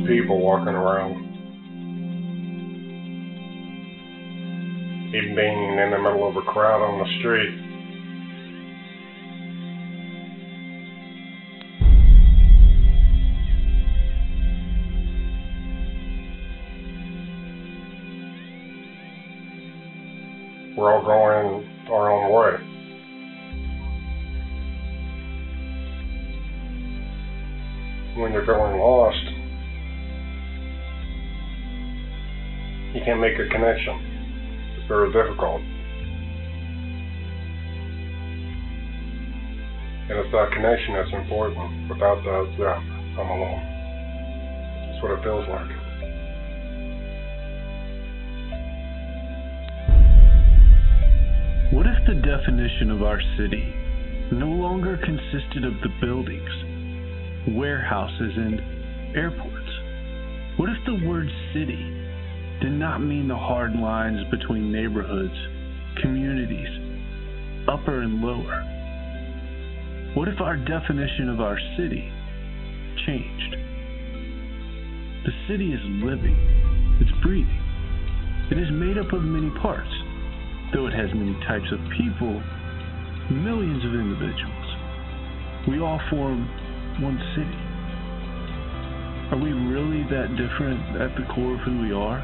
people walking around. Even being in the middle of a crowd on the street. We're all going our own way. When you're feeling lost, you can't make a connection. It's very difficult. And it's that connection that's important. Without that, yeah, I'm alone. That's what it feels like. What if the definition of our city no longer consisted of the buildings, warehouses, and airports? What if the word city did not mean the hard lines between neighborhoods, communities, upper and lower? What if our definition of our city changed? The city is living, it's breathing. It is made up of many parts. Though it has many types of people, millions of individuals, we all form one city. Are we really that different at the core of who we are?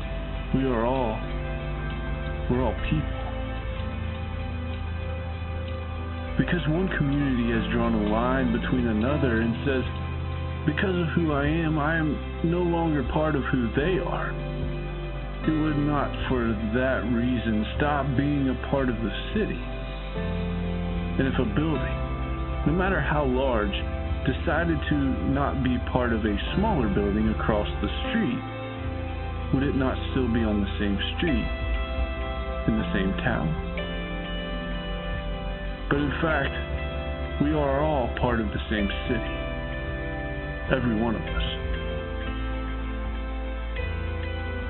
We're all people. Because one community has drawn a line between another and says, because of who I am no longer part of who they are. It would not, for that reason, stop being a part of the city. And if a building, no matter how large, decided to not be part of a smaller building across the street, would it not still be on the same street, in the same town? But in fact, we are all part of the same city. Every one of us.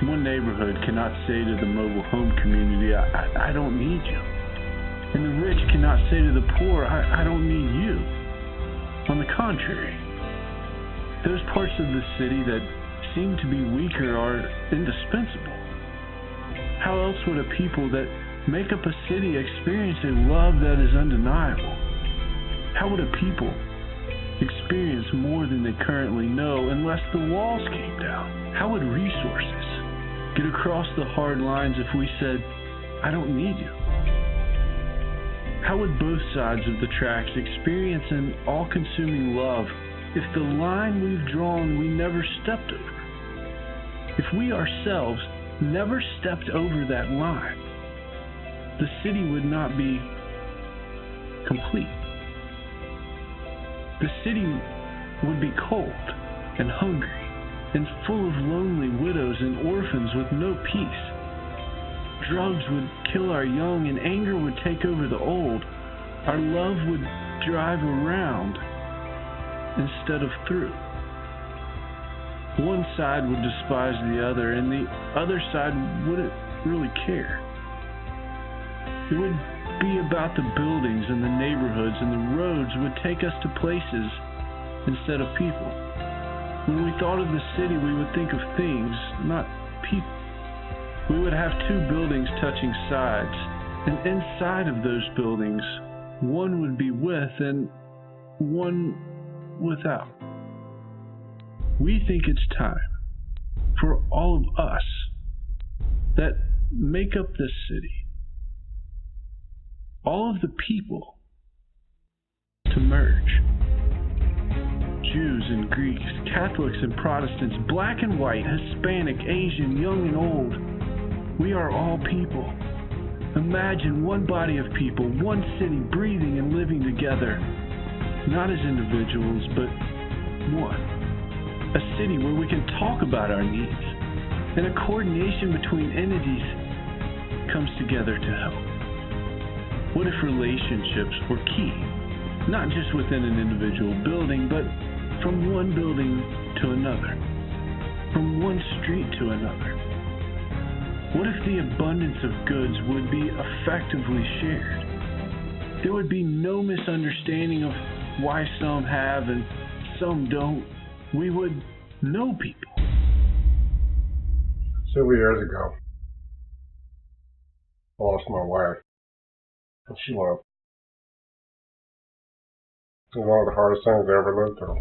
One neighborhood cannot say to the mobile home community, I don't need you. And the rich cannot say to the poor, I don't need you. On the contrary, those parts of the city that seem to be weaker are indispensable. How else would a people that make up a city experience a love that is undeniable? How would a people experience more than they currently know unless the walls came down? How would resources get across the hard lines if we said, I don't need you? How would both sides of the tracks experience an all-consuming love if the line we've drawn we never stepped over? If we ourselves never stepped over that line, the city would not be complete. The city would be cold and hungry and full of lonely widows and orphans with no peace. Drugs would kill our young and anger would take over the old. Our love would drive around instead of through. One side would despise the other and the other side wouldn't really care. It would be about the buildings and the neighborhoods, and the roads would take us to places instead of people. When we thought of the city, we would think of things, not people. We would have two buildings touching sides, and inside of those buildings, one would be with and one without. We think it's time for all of us that make up this city, all of the people, to merge. Jews and Greeks, Catholics and Protestants, black and white, Hispanic, Asian, young and old. We are all people. Imagine one body of people, one city breathing and living together, not as individuals, but one. A city where we can talk about our needs, and a coordination between entities comes together to help. What if relationships were key, not just within an individual building, but from one building to another, from one street to another? What if the abundance of goods would be effectively shared? There would be no misunderstanding of why some have and some don't. We would know people. Several years ago, I lost my wife, and she loved. It was one of the hardest things I ever lived through.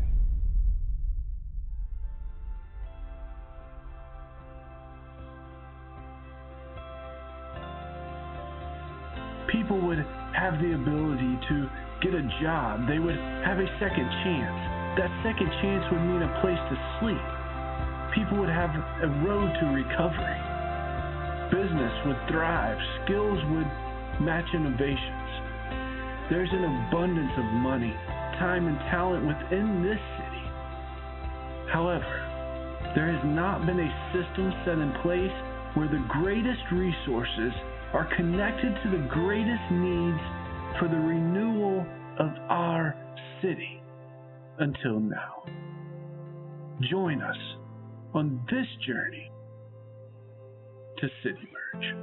People would have the ability to get a job. They would have a second chance. That second chance would mean a place to sleep. People would have a road to recovery. Business would thrive. Skills would match innovations. There's an abundance of money, time, and talent within this city. However, there has not been a system set in place where the greatest resources are connected to the greatest needs for the renewal of our city until now. Join us on this journey to City Merge.